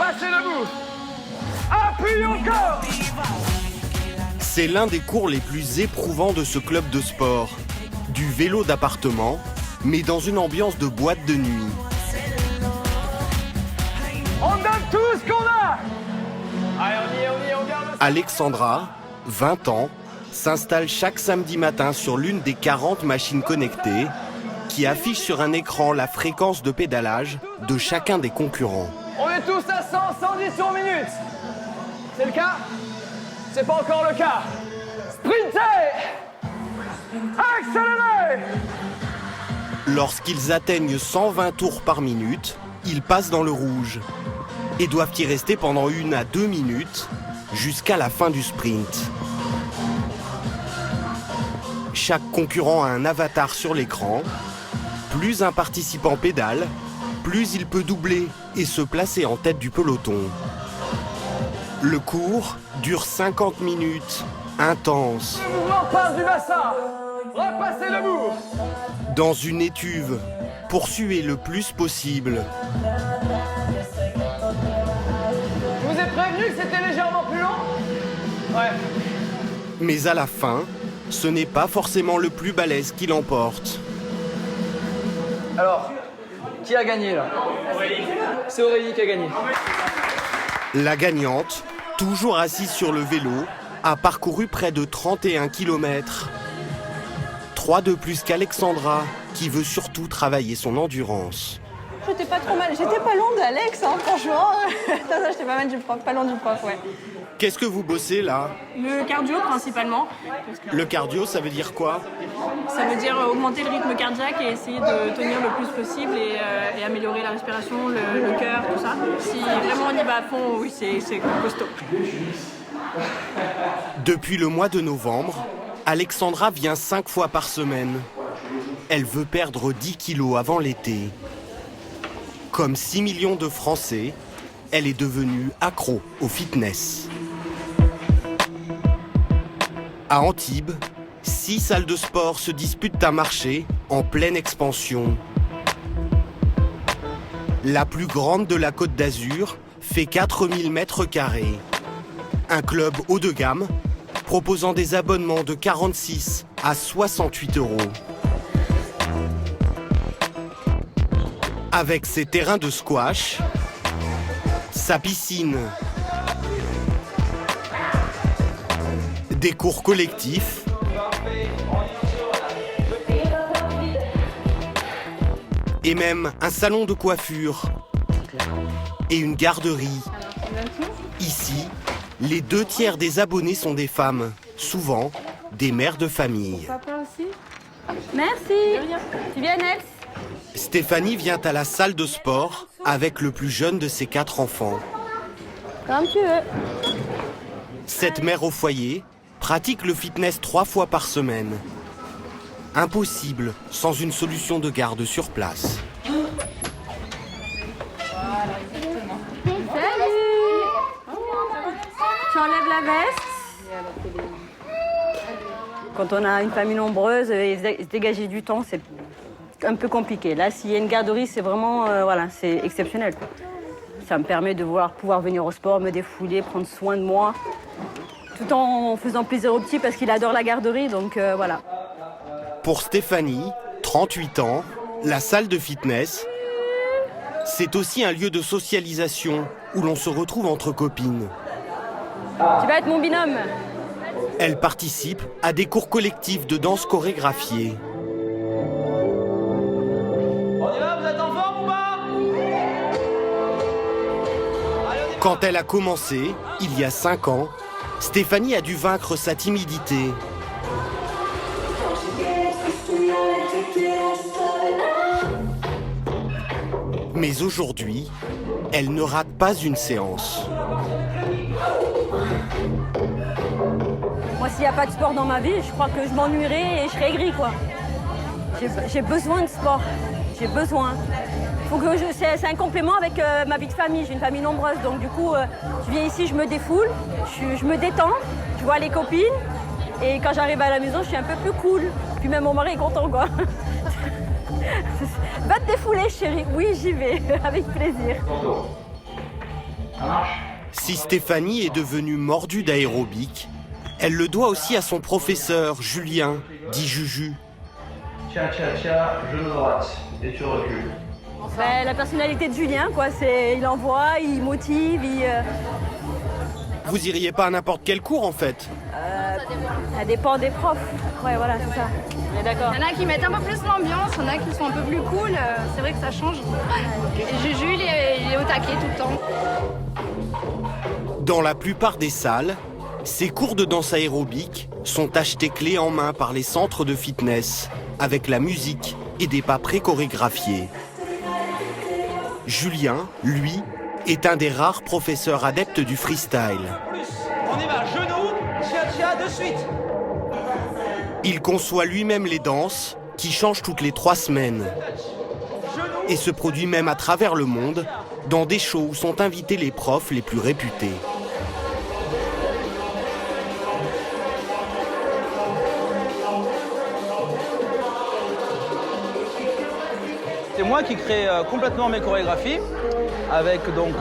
Repassez debout. Appuyez encore. C'est l'un des cours les plus éprouvants de ce club de sport. Du vélo d'appartement, mais dans une ambiance de boîte de nuit. On donne tout ce qu'on a. Allez, on garde le... Alexandra, 20 ans, s'installe chaque samedi matin sur l'une des 40 machines connectées qui affichent sur un écran la fréquence de pédalage de chacun des concurrents. On est tous à 100, 110 sur minute. C'est le cas? C'est pas encore le cas. Sprintez! Accélérez! Lorsqu'ils atteignent 120 tours par minute, ils passent dans le rouge et doivent y rester pendant 1 à 2 minutes jusqu'à la fin du sprint. Chaque concurrent a un avatar sur l'écran. Plus un participant pédale, plus il peut doubler et se placer en tête du peloton. Le cours dure 50 minutes, intense. Le mouvement passe du bassin. Repassez debout. Dans une étuve, pour suer le plus possible. Je vous ai prévenu que c'était légèrement plus long? Ouais. Mais à la fin, ce n'est pas forcément le plus balèze qui l'emporte. Alors, qui a gagné là? C'est Aurélie qui a gagné. La gagnante, toujours assise sur le vélo, a parcouru près de 31 km. 3 de plus qu'Alexandra, qui veut surtout travailler son endurance. J'étais pas trop mal, j'étais pas loin d'Alex, hein, franchement. Ça, j'étais pas mal du prof, pas loin du prof, ouais. Qu'est-ce que vous bossez là? Le cardio principalement. Le cardio, ça veut dire quoi? Ça veut dire augmenter le rythme cardiaque et essayer de tenir le plus possible et améliorer la respiration, le cœur, tout ça. Si vraiment on y va à fond, oui, c'est costaud. Depuis le mois de novembre, Alexandra vient 5 fois par semaine. Elle veut perdre 10 kilos avant l'été. Comme 6 millions de Français, elle est devenue accro au fitness. À Antibes, 6 salles de sport se disputent un marché en pleine expansion. La plus grande de la Côte d'Azur fait 4000 mètres carrés. Un club haut de gamme proposant des abonnements de 46 à 68 euros. Avec ses terrains de squash, sa piscine, des cours collectifs et même un salon de coiffure et une garderie. Ici, les 2 tiers des abonnés sont des femmes, souvent des mères de famille. Papa aussi? Merci. Tu viens, Alex? Stéphanie vient à la salle de sport avec le plus jeune de ses 4 enfants. Comme tu veux. Cette mère au foyer pratique le fitness 3 fois par semaine. Impossible sans une solution de garde sur place. Salut. Tu enlèves la veste? Quand on a une famille nombreuse, se dégager du temps, c'est un peu compliqué. Là, s'il y a une garderie, c'est vraiment, voilà, c'est exceptionnel, quoi. Ça me permet de pouvoir venir au sport, me défouler, prendre soin de moi, tout en faisant plaisir au petit parce qu'il adore la garderie, donc voilà. Pour Stéphanie, 38 ans, la salle de fitness, c'est aussi un lieu de socialisation où l'on se retrouve entre copines. Tu vas être mon binôme. Elle participe à des cours collectifs de danse chorégraphiée. On y va, vous êtes en forme ou pas? Quand elle a commencé, il y a 5 ans, Stéphanie a dû vaincre sa timidité. Mais aujourd'hui, elle ne rate pas une séance. Moi, s'il n'y a pas de sport dans ma vie, je crois que je m'ennuierais et je serais aigrie, quoi. J'ai besoin de sport. J'ai besoin. C'est un complément avec ma vie de famille. J'ai une famille nombreuse, donc du coup, je viens ici, je me défoule, je me détends, je vois les copines. Et quand j'arrive à la maison, je suis un peu plus cool. Puis même mon mari est content, quoi. Va te défouler, chérie. Oui, j'y vais, avec plaisir. Si Stéphanie est devenue mordue d'aérobic, elle le doit aussi à son professeur, Julien, dit Juju. Tiens, genou droite, et tu recules. Ben, la personnalité de Julien, quoi, il envoie, il motive, Vous iriez pas à n'importe quel cours en fait? ça dépend des profs. Ouais, voilà, c'est ça. On est d'accord. Il y en a qui mettent un peu plus l'ambiance, il y en a qui sont un peu plus cool. C'est vrai que ça change. Et Juju, il est au taquet tout le temps. Dans la plupart des salles, ces cours de danse aérobique sont achetés clés en main par les centres de fitness, avec la musique et des pas pré-chorégraphiés. Julien, lui, est un des rares professeurs adeptes du freestyle. On y va, genou, chia de suite. Il conçoit lui-même les danses, qui changent toutes les 3 semaines, et se produit même à travers le monde, dans des shows où sont invités les profs les plus réputés. C'est moi qui crée complètement mes chorégraphies, avec donc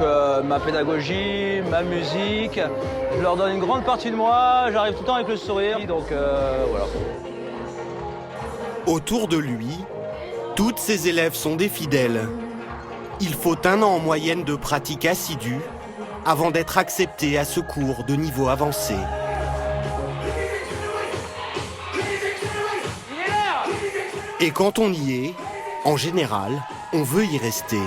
ma pédagogie, ma musique. Je leur donne une grande partie de moi, j'arrive tout le temps avec le sourire, donc voilà. Autour de lui, toutes ses élèves sont des fidèles. Il faut 1 an en moyenne de pratique assidue avant d'être accepté à ce cours de niveau avancé. Et quand on y est, en général, on veut y rester.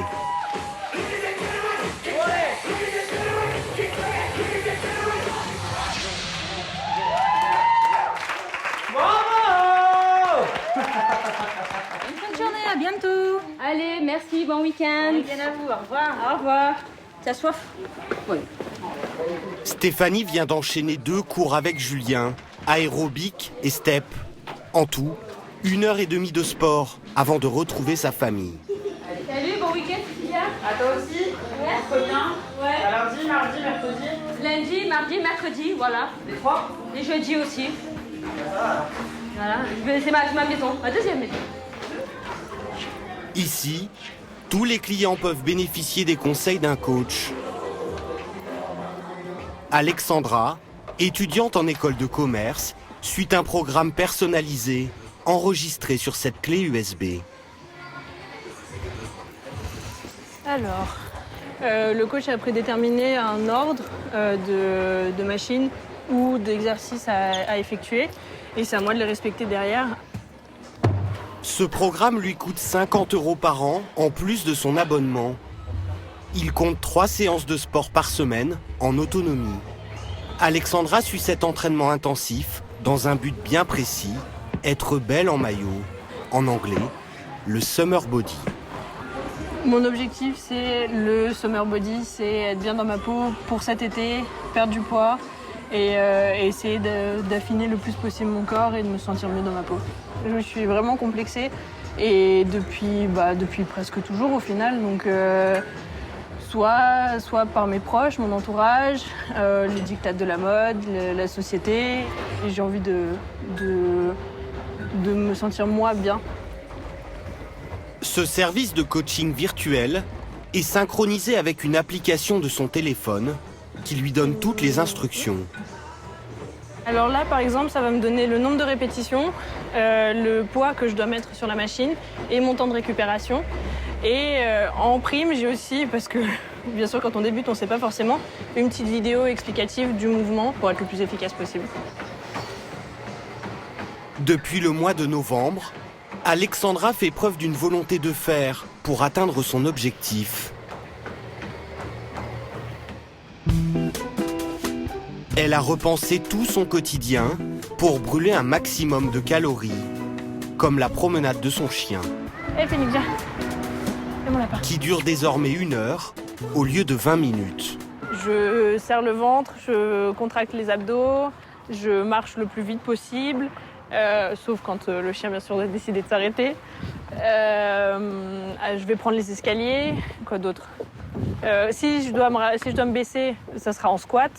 Bonne journée, à bientôt. Allez, merci, bon week-end. Bon week-end à vous, au revoir. Au revoir. T'as soif? Oui. Stéphanie vient d'enchaîner 2 cours avec Julien, aérobic et step. En tout, 1h30 de sport avant de retrouver sa famille. Salut, bon week-end, Cécilia. À toi aussi. Ouais. Très bien. Ouais. À lundi, mardi, mercredi. Lundi, mardi, mercredi, voilà. Les 3. Et jeudi aussi. Voilà, c'est ma maison, ma deuxième maison. Ici, tous les clients peuvent bénéficier des conseils d'un coach. Alexandra, étudiante en école de commerce, suit un programme personnalisé enregistré sur cette clé USB. Alors, le coach a prédéterminé un ordre de machines ou d'exercices à effectuer et c'est à moi de les respecter derrière. Ce programme lui coûte 50 € par an en plus de son abonnement. Il compte 3 séances de sport par semaine en autonomie. Alexandra suit cet entraînement intensif dans un but bien précis, être belle en maillot, en anglais, le summer body. Mon objectif, c'est le summer body, c'est être bien dans ma peau pour cet été, perdre du poids et essayer d'affiner le plus possible mon corps et de me sentir mieux dans ma peau. Je suis vraiment complexée et depuis presque toujours au final, donc soit par mes proches, mon entourage, les dictats de la mode, la société, et j'ai envie de me sentir moi bien. Ce service de coaching virtuel est synchronisé avec une application de son téléphone qui lui donne toutes les instructions. Alors là, par exemple, ça va me donner le nombre de répétitions, le poids que je dois mettre sur la machine et mon temps de récupération. Et en prime, j'ai aussi, parce que bien sûr quand on débute, on ne sait pas forcément, une petite vidéo explicative du mouvement pour être le plus efficace possible. Depuis le mois de novembre, Alexandra fait preuve d'une volonté de fer pour atteindre son objectif. Elle a repensé tout son quotidien pour brûler un maximum de calories, comme la promenade de son chien, Phoenix, viens. C'est mon lapin. qui dure désormais 1 heure au lieu de 20 minutes. Je serre le ventre, je contracte les abdos, je marche le plus vite possible, sauf quand le chien, bien sûr, a décidé de s'arrêter. Je vais prendre les escaliers, quoi d'autre si je dois me baisser, ça sera en squat.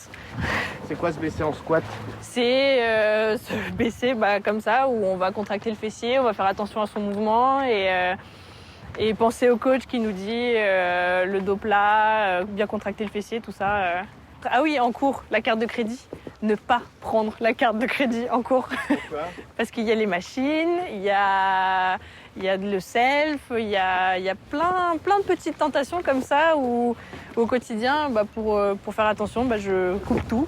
C'est quoi se baisser en squat? C'est se baisser comme ça, où on va contracter le fessier, on va faire attention à son mouvement et Et penser au coach qui nous dit le dos plat, bien contracter le fessier, tout ça. Ah oui, en cours, la carte de crédit. Ne pas prendre la carte de crédit en cours. Pourquoi? Parce qu'il y a les machines, il y a le self, il y a plein de petites tentations comme ça où au quotidien, pour faire attention, je coupe tout.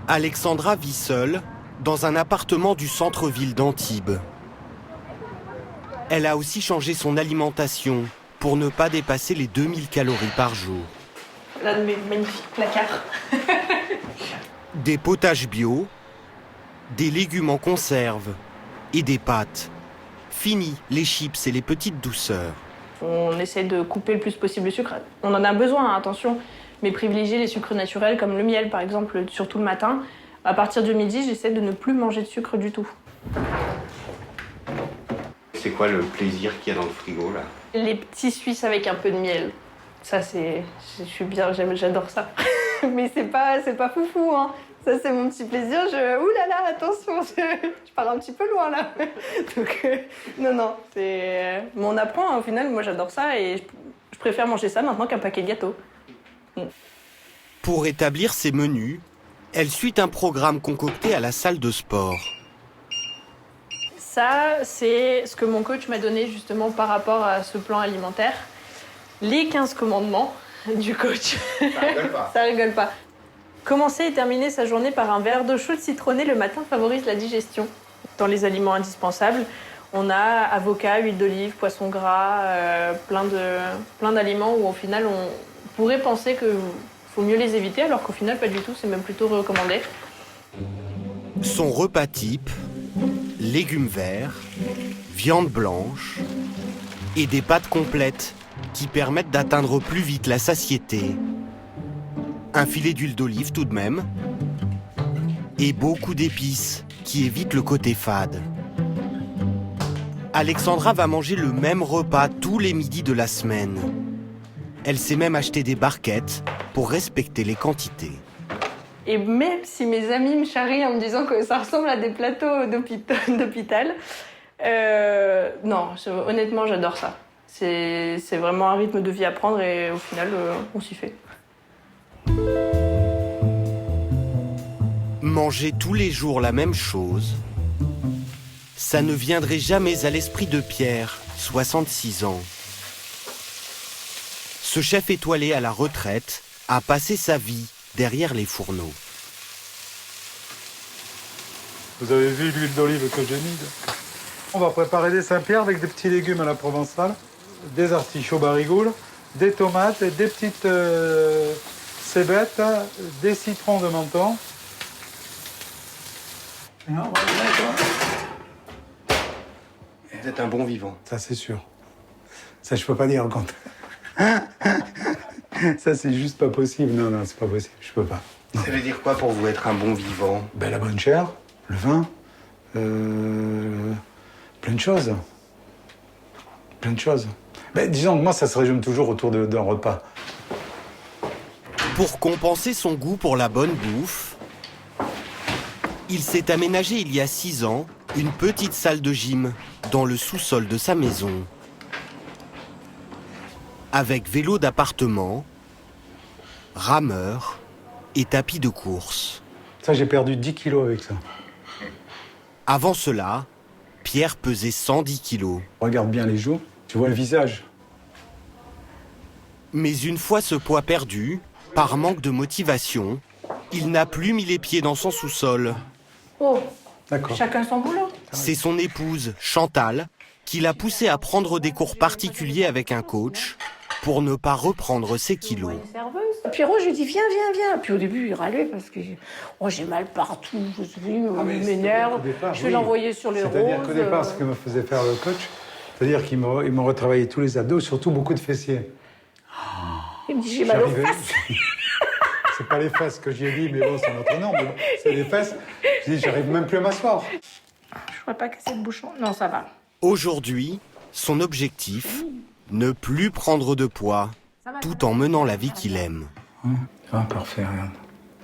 Alexandra vit seule dans un appartement du centre-ville d'Antibes. Elle a aussi changé son alimentation pour ne pas dépasser les 2000 calories par jour. L'un de mes magnifiques placards. Des potages bio, des légumes en conserve et des pâtes. Fini les chips et les petites douceurs. On essaie de couper le plus possible le sucre. On en a besoin, attention, mais privilégier les sucres naturels comme le miel par exemple, surtout le matin. À partir de midi, j'essaie de ne plus manger de sucre du tout. C'est quoi le plaisir qu'il y a dans le frigo là? Les petits Suisses avec un peu de miel. Ça, je suis bien, j'adore ça. Mais c'est pas foufou, hein. Ça, c'est mon petit plaisir. Ouh là là, attention, je pars un petit peu loin, là. Donc, non, c'est... Mais on apprend, au final, moi, j'adore ça et je préfère manger ça maintenant qu'un paquet de gâteaux. Pour établir ses menus, elle suit un programme concocté à la salle de sport. Ça, c'est ce que mon coach m'a donné, justement, par rapport à ce plan alimentaire. Les 15 commandements du coach. Ça rigole pas. Ça rigole pas. Commencer et terminer sa journée par un verre d'eau chaude citronnée le matin favorise la digestion. Dans les aliments indispensables, on a avocat, huile d'olive, poisson gras, plein d'aliments où au final on pourrait penser qu'il faut mieux les éviter alors qu'au final pas du tout, c'est même plutôt recommandé. Son repas type, légumes verts, viande blanche et des pâtes complètes qui permettent d'atteindre plus vite la satiété. Un filet d'huile d'olive tout de même, et beaucoup d'épices qui évitent le côté fade. Alexandra va manger le même repas tous les midis de la semaine. Elle s'est même acheté des barquettes pour respecter les quantités. Et même si mes amis me charrient en me disant que ça ressemble à des plateaux d'hôpital, non, honnêtement j'adore ça. C'est vraiment un rythme de vie à prendre et au final on s'y fait. Manger tous les jours la même chose, ça ne viendrait jamais à l'esprit de Pierre, 66 ans. Ce chef étoilé à la retraite a passé sa vie derrière les fourneaux. Vous avez vu l'huile d'olive que j'ai mise? On va préparer des Saint-Pierre avec des petits légumes à la provençale, des artichauts barigoules, des tomates, des petites cébettes, des citrons de menton. Vous êtes un bon vivant. Ça, c'est sûr. Ça, je peux pas dire le contraire. Ça, c'est juste pas possible. Non, c'est pas possible. Je peux pas. Non. Ça veut dire quoi pour vous être un bon vivant? Ben, la bonne chair, le vin, plein de choses. Plein de choses. Ben, disons que moi, ça se résume toujours autour d'un repas. Pour compenser son goût pour la bonne bouffe, il s'est aménagé il y a 6 ans une petite salle de gym dans le sous-sol de sa maison. Avec vélo d'appartement, rameur et tapis de course. Ça, j'ai perdu 10 kilos avec ça. Avant cela, Pierre pesait 110 kilos. Regarde bien les joues, tu vois le visage. Mais une fois ce poids perdu, par manque de motivation, il n'a plus mis les pieds dans son sous-sol. Oh, D'accord. chacun son boulot. C'est son épouse, Chantal, qui l'a poussé à prendre des cours particuliers avec un coach pour ne pas reprendre ses kilos. Pierrot, je lui dis viens. Puis au début, il râlait parce que j'ai mal partout, il m'énerve, je vais l'envoyer sur les roses. C'est-à-dire qu'au départ, ce que me faisait faire le coach, c'est-à-dire qu'il me retravaillait tous les abdos, surtout beaucoup de fessiers. Il me dit j'ai mal aux fesses. C'est pas les fesses que j'y ai dit, mais bon, c'est notre nom, mais bon, c'est les fesses. Je dis, j'arrive même plus à m'asseoir. Je pourrais pas casser le bouchon. Non, ça va. Aujourd'hui, son objectif, ne plus prendre de poids, tout en menant la vie qu'il aime. Parfait, regarde.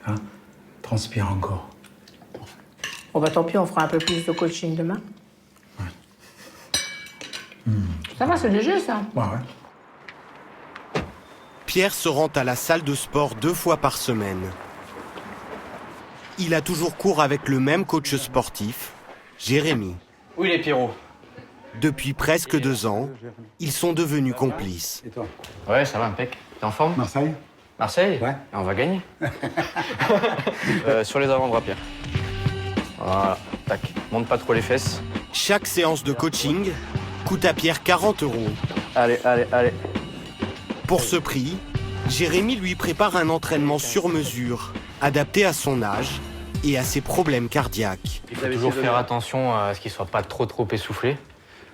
Hein, transpire encore. Bon, bah tant pis, on fera un peu plus de coaching demain. Tout Ça va, c'est léger, ça. Ouais, ouais. Pierre se rend à la salle de sport 2 fois par semaine. Il a toujours cours avec le même coach sportif, Jérémy. Où il est, Pierrot? Depuis presque 2 ans, ils sont devenus complices. Et toi? Ouais, ça va, impec. T'es en forme? Marseille? Marseille? Ouais. Et on va gagner. Sur les avant-bras, Pierre. Voilà, tac. Monte pas trop les fesses. Chaque séance de coaching coûte à Pierre 40 €. Allez, allez, allez. Pour ce prix, Jérémy lui prépare un entraînement sur mesure, adapté à son âge et à ses problèmes cardiaques. Il faut toujours faire attention à ce qu'il soit pas trop essoufflé.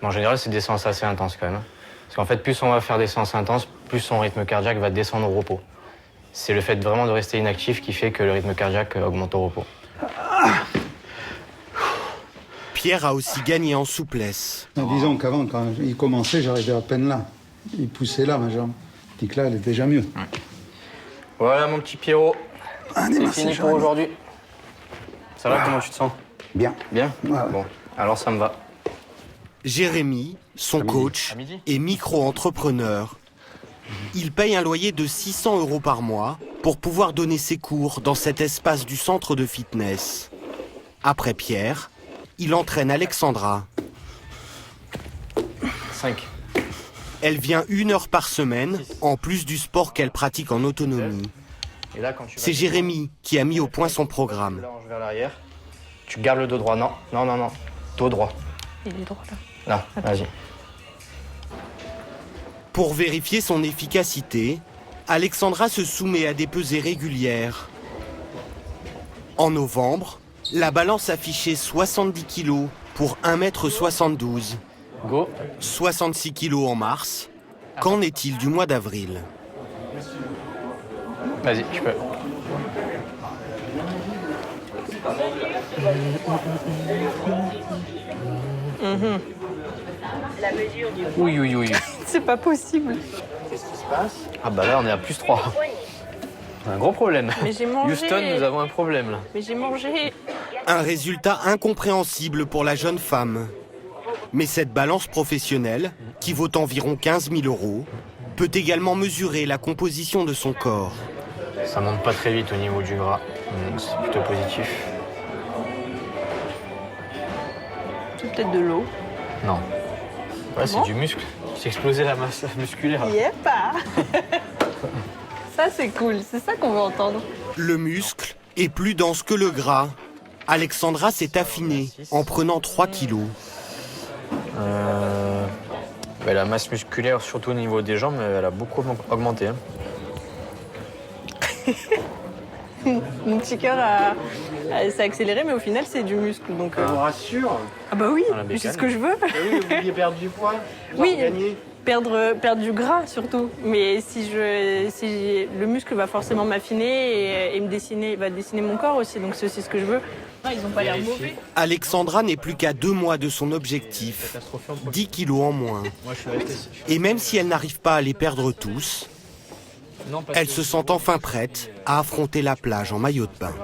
Mais en général, c'est des séances assez intenses quand même. Parce qu'en fait, plus on va faire des séances intenses, plus son rythme cardiaque va descendre au repos. C'est le fait vraiment de rester inactif qui fait que le rythme cardiaque augmente au repos. Pierre a aussi gagné en souplesse. Disons qu'avant, quand il commençait, j'arrivais à peine là. Il poussait là, ma jambe. Tandis que là, elle est déjà mieux. Voilà, mon petit Pierrot. Allez, C'est merci, fini pour Jérémy. aujourd'hui. Ça va, comment tu te sens? Bien. Bien? Ouais, ouais. Bon, alors ça me va. Jérémy, son coach, À midi. est micro-entrepreneur. Il paye un loyer de 600 € par mois pour pouvoir donner ses cours dans cet espace du centre de fitness. Après Pierre, il entraîne Alexandra. 5. Elle vient 1 heure par semaine, en plus du sport qu'elle pratique en autonomie. Et là, quand tu C'est Jérémy qui a mis au point son programme. Mélange vers l'arrière. Tu gardes le dos droit. Non, non, non, non. Dos droit. Il est droit là. Non, vas-y. Pour vérifier son efficacité, Alexandra se soumet à des pesées régulières. En novembre, la balance affichait 70 kg pour 1,72 m. Go. 66 kg en mars. Qu'en est-il du mois d'avril? Vas-y, tu peux. Oui, oui, oui. C'est pas possible. Ah bah là, on est à plus 3. Un gros problème. Mais j'ai mangé. Houston, nous avons un problème là. Mais j'ai mangé. Un résultat incompréhensible pour la jeune femme. Mais cette balance professionnelle, qui vaut environ 15 000 €, peut également mesurer la composition de son corps. Ça monte pas très vite au niveau du gras, donc c'est plutôt positif. C'est peut-être de l'eau. Non. Ouais, c'est du muscle. J'ai explosé la masse musculaire. Yepa. Ça c'est cool, c'est ça qu'on veut entendre. Le muscle est plus dense que le gras. Alexandra s'est affinée en prenant 3 kilos. La masse musculaire, surtout au niveau des jambes, elle a beaucoup augmenté. Hein. Mon petit cœur s'est accéléré, mais au final c'est du muscle. Donc, rassure. Ah bah oui, Ah, la c'est ce bécane. que je veux. Oui, vous vouliez perdre du poids. Oui, perdre du gras surtout. Mais si le muscle va forcément m'affiner et va dessiner mon corps aussi. Donc c'est aussi ce que je veux. Ils ont pas l'air mauvais. Alexandra n'est plus qu'à 2 mois de son objectif, 10 kilos en moins. Et même si elle n'arrive pas à les perdre tous, elle se sent enfin prête à affronter la plage en maillot de bain.